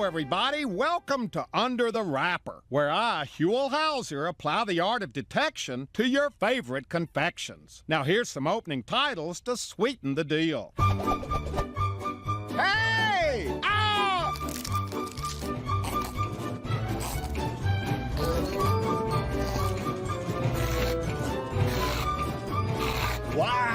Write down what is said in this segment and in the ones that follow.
Hello, everybody. Welcome to Under the Wrapper, where I, Huell Hauser, apply the art of detection to your favorite confections. Now, here's some opening titles to sweeten the deal. Hey! Ah! Wow!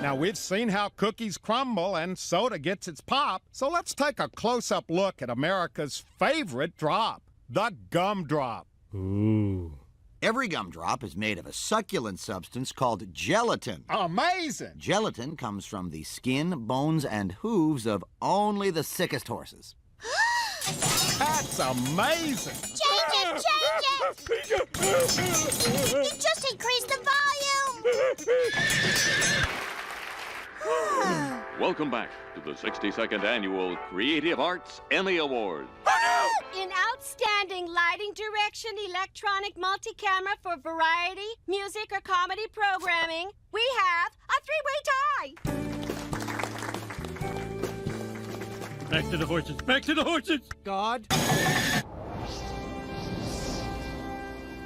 Now, we've seen how cookies crumble and soda gets its pop, so let's take a close-up look at America's favorite drop, the gumdrop. Ooh. Every gumdrop is made of a succulent substance called gelatin. Amazing! Gelatin comes from the skin, bones, and hooves of only the sickest horses. That's amazing! Change it! You just increased the volume! Welcome back to the 62nd Annual Creative Arts Emmy Awards. In Outstanding Lighting Direction, Electronic Multi-Camera for Variety, Music, or Comedy Programming, we have a three-way tie. Back to the horses. Back to the horses. God.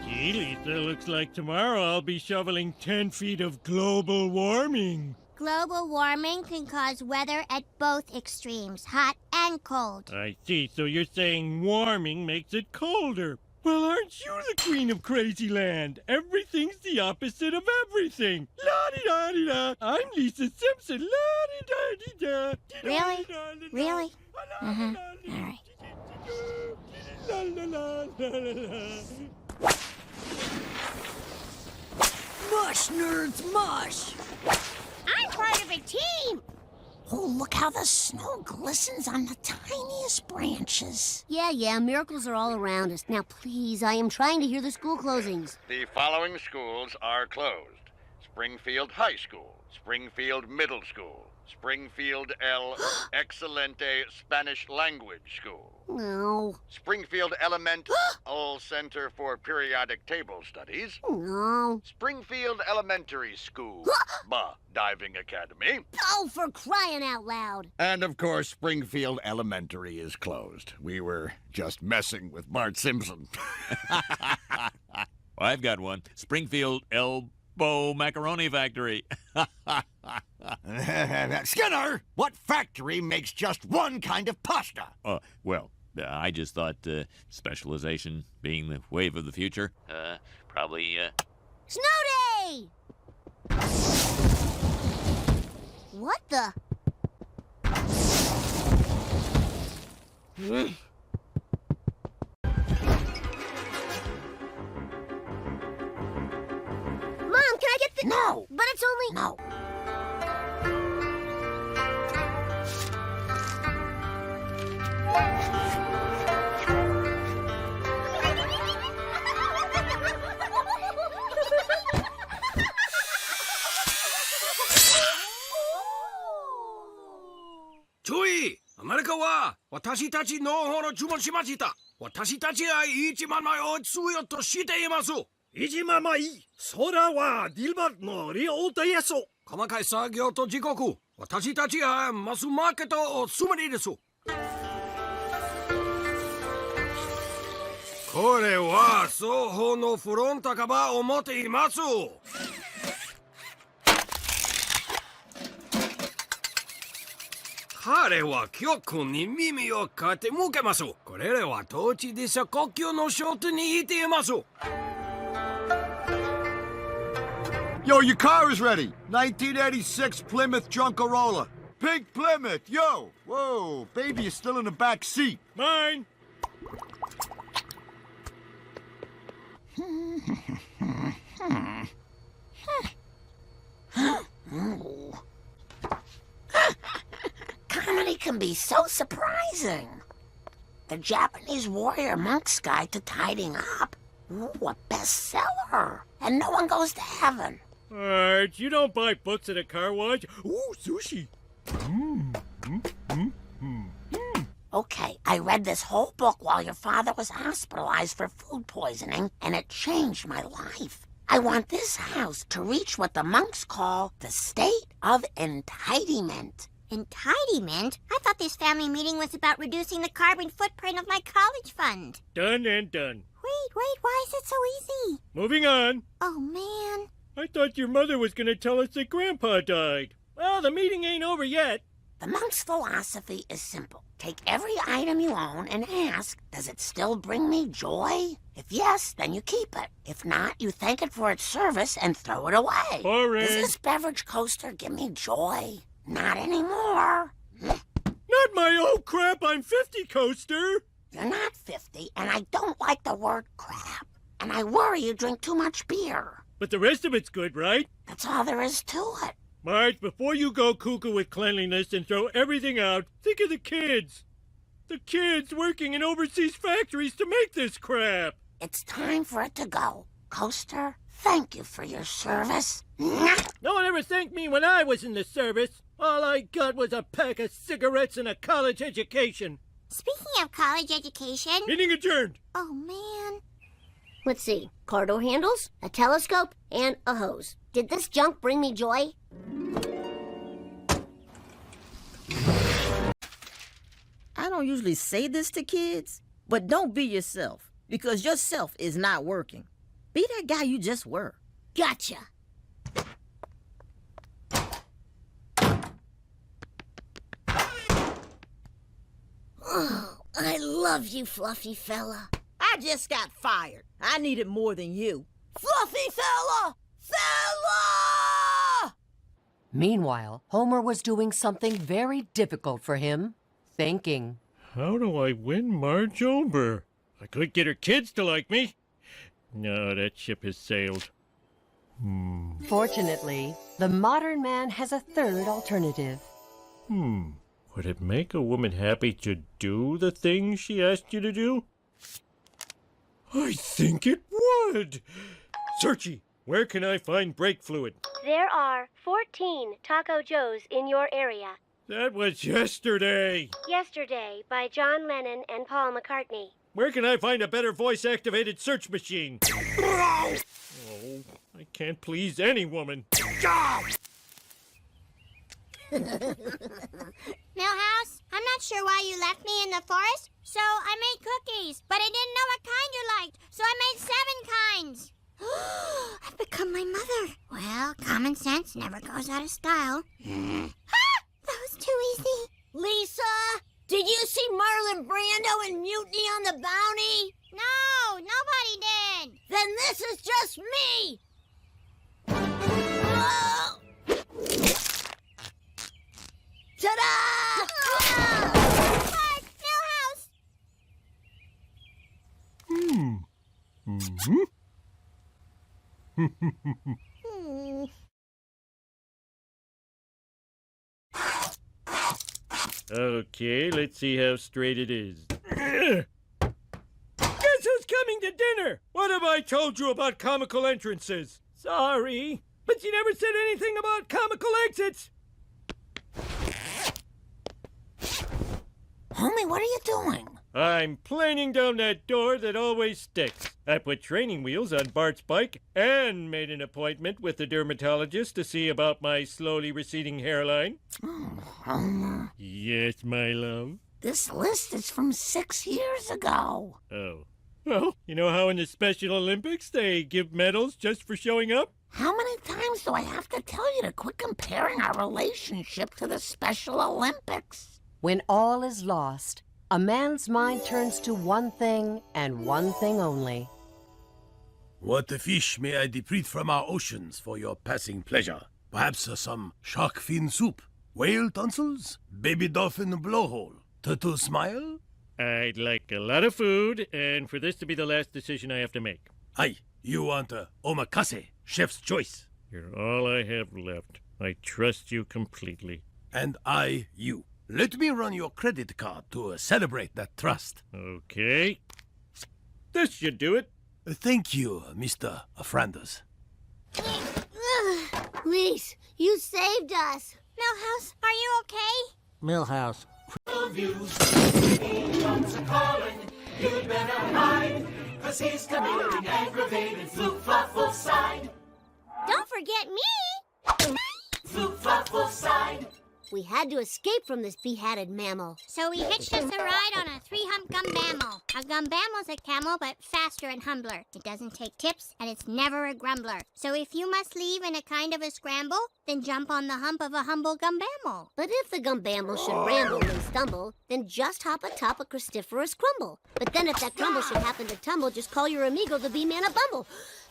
Gee, Lisa, looks like tomorrow I'll be shoveling 10 feet of global warming. Global warming can cause weather at both extremes, hot and cold. I see, so you're saying warming makes it colder. Well, aren't you the queen of crazy land? Everything's the opposite of everything. La-di-da-di-da. I'm Lisa Simpson. La-di-da-di-da. Really? Really? Mm-hmm. All right. Mush, nerds, mush! I'm part of a team. Oh, look how the snow glistens on the tiniest branches. Yeah, miracles are all around us. Now, please, I am trying to hear the school closings. The following schools are closed. Springfield High School, Springfield Middle School, Springfield El Excelente Spanish Language School. No. Springfield Elemental Center for Periodic Table Studies. No. Springfield Elementary School, Diving Academy. Oh, for crying out loud. And, of course, Springfield Elementary is closed. We were just messing with Bart Simpson. I've got one. Springfield Elbow Macaroni Factory. Skinner, what factory makes just one kind of pasta? I just thought specialization being the wave of the future. Probably, Snow day! What the? Mom, can I get the... No! But it's only... No. 주의! 아메리카와 私たちの方の注文しました。私たちは1万枚を必要としています。1万枚それはディルバーの量です。細かい作業と時刻、私たちはマスマーケットをすべりです。これは双方のフロントカバーを持っています。彼は曲に耳を傾けます。これらは当地でした呼吸のショートにいています。Yo, your car is ready. 1986 Plymouth Junkarola. Pink Plymouth, yo. Whoa, baby is still in the back seat. Mine! Comedy can be so surprising. The Japanese Warrior Monk's Guide to Tidying Up. Ooh, a bestseller. And no one goes to heaven. Marge, you don't buy books at a car wash. Ooh, sushi. Okay, I read this whole book while your father was hospitalized for food poisoning, and it changed my life. I want this house to reach what the monks call the state of entitlement. Entitlement? I thought this family meeting was about reducing the carbon footprint of my college fund. Done and done. Wait, why is it so easy? Moving on. Oh, man. I thought your mother was going to tell us that Grandpa died. Well, the meeting ain't over yet. The monk's philosophy is simple. Take every item you own and ask, does it still bring me joy? If yes, then you keep it. If not, you thank it for its service and throw it away. Boring. Does this beverage coaster give me joy? Not anymore. Not my old crap, I'm 50 coaster. You're not 50, and I don't like the word crap. And I worry you drink too much beer. But the rest of it's good, right? That's all there is to it. Marge, before you go cuckoo with cleanliness and throw everything out, think of the kids. The kids working in overseas factories to make this crap. It's time for it to go. Coaster, thank you for your service. No one ever thanked me when I was in the service. All I got was a pack of cigarettes and a college education. Speaking of college education... Meeting adjourned. Oh, man. Let's see. Car door handles, a telescope, and a hose. Did this junk bring me joy? I don't usually say this to kids, but don't be yourself, because yourself is not working. Be that guy you just were. Gotcha. Oh, I love you, fluffy fella. I just got fired. I need it more than you. Fluffy fella! Fella! Meanwhile, Homer was doing something very difficult for him. Thinking. How do I win Marge over? I could get her kids to like me. No, that ship has sailed. Fortunately, the modern man has a third alternative. Would it make a woman happy to do the things she asked you to do? I think it would. Searchy, where can I find brake fluid? There are 14 Taco Joes in your area. That was yesterday. Yesterday by John Lennon and Paul McCartney. Where can I find a better voice-activated search machine? Oh, I can't please any woman. Millhouse, I'm not sure why you left me in the forest, so I made cookies. But I didn't know what kind you liked, so I made 7 kinds. I've become my mother. Well, common sense never goes out of style. That was too easy. Lisa, did you see Marlon Brando in Mutiny on the Bounty? No, nobody did. Then this is just me. Whoa. Ta-da! Marge, Millhouse! Okay, let's see how straight it is. Guess who's coming to dinner? What have I told you about comical entrances? Sorry, but you never said anything about comical exits. Homie, what are you doing? I'm planing down that door that always sticks. I put training wheels on Bart's bike and made an appointment with the dermatologist to see about my slowly receding hairline. Oh, Homer. Yes, my love. This list is from 6 years ago. Oh. Well, you know how in the Special Olympics they give medals just for showing up? How many times do I have to tell you to quit comparing our relationship to the Special Olympics? When all is lost, a man's mind turns to one thing and one thing only. What fish may I deplete from our oceans for your passing pleasure? Perhaps some shark fin soup, whale tonsils, baby dolphin blowhole, turtle smile? I'd like a lot of food, and for this to be the last decision I have to make. Aye, you want omakase, chef's choice. You're all I have left. I trust you completely. And I, you. Let me run your credit card to celebrate that trust. Okay. This should do it. Thank you, Mr. Frandes. Lise, you saved us. Millhouse, are you okay? Millhouse. You'd better hide, 'cause he's committing aggravated fluke-fluffle-side. Don't forget me. Fluke-fluffle-side. We had to escape from this behatted mammal. So we hitched us a ride on a 3-hump gumbamel. A gumbamel's a camel, but faster and humbler. It doesn't take tips, and it's never a grumbler. So if you must leave in a kind of a scramble, then jump on the hump of a humble gumbamel. But if the gumbamel should ramble and stumble, then just hop atop a crustiferous crumble. But then if that crumble should happen to tumble, just call your amigo the bee man a bumble.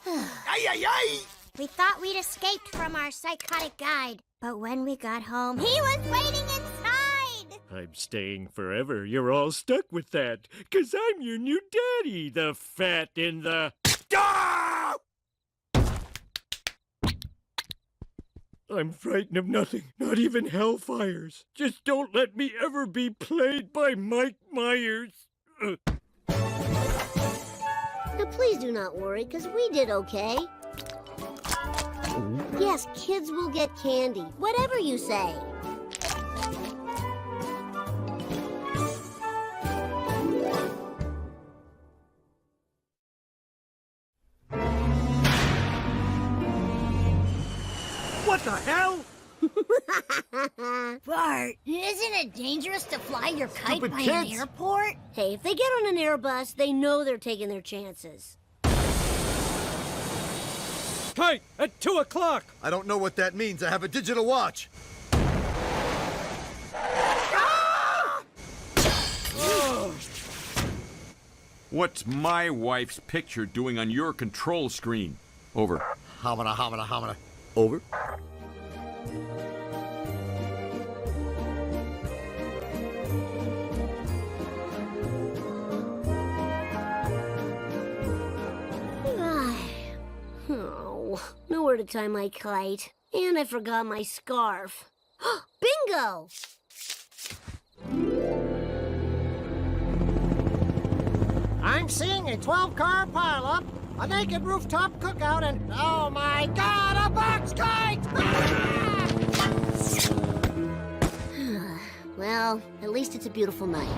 Ay, ay, ay! We thought we'd escaped from our psychotic guide. But when we got home, he was waiting inside! I'm staying forever. You're all stuck with that. 'Cause I'm your new daddy, the fat in the... Ah! I'm frightened of nothing, not even hellfires. Just don't let me ever be played by Mike Myers. Now please do not worry, because we did okay. Yes, kids will get candy, whatever you say. What the hell? Bart, isn't it dangerous to fly your kite Stupid by kids. an airport? Hey, if they get on an Airbus, they know they're taking their chances. Hey, at 2 o'clock! I don't know what that means. I have a digital watch. What's my wife's picture doing on your control screen? Over. Homina, homina, homina. Over. Oh, nowhere to tie my kite. And I forgot my scarf. Bingo! I'm seeing a 12-car pileup, a naked rooftop cookout, and oh my God, a box kite! Well, at least it's a beautiful night.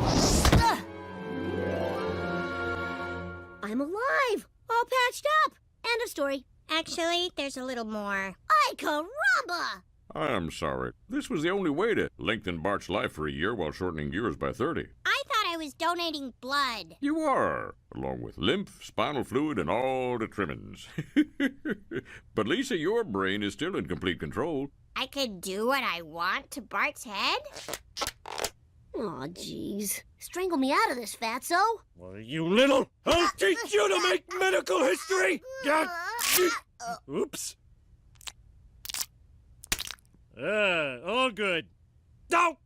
I'm alive! All patched up! End of story. Actually, there's a little more. Ay caramba! I'm sorry. This was the only way to lengthen Bart's life for a year while shortening yours by 30. I thought I was donating blood. You are, along with lymph, spinal fluid, and all the trimmings. But Lisa, your brain is still in complete control. I could do what I want to Bart's head? Aw, jeez. Strangle me out of this, fatso. Well, you little... I'll teach you to make medical history! Oops. All good. No!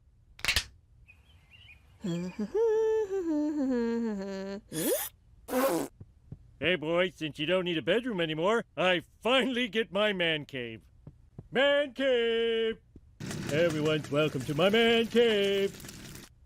Hey, boy, since you don't need a bedroom anymore, I finally get my man cave. Man cave! Everyone's welcome to my man cave.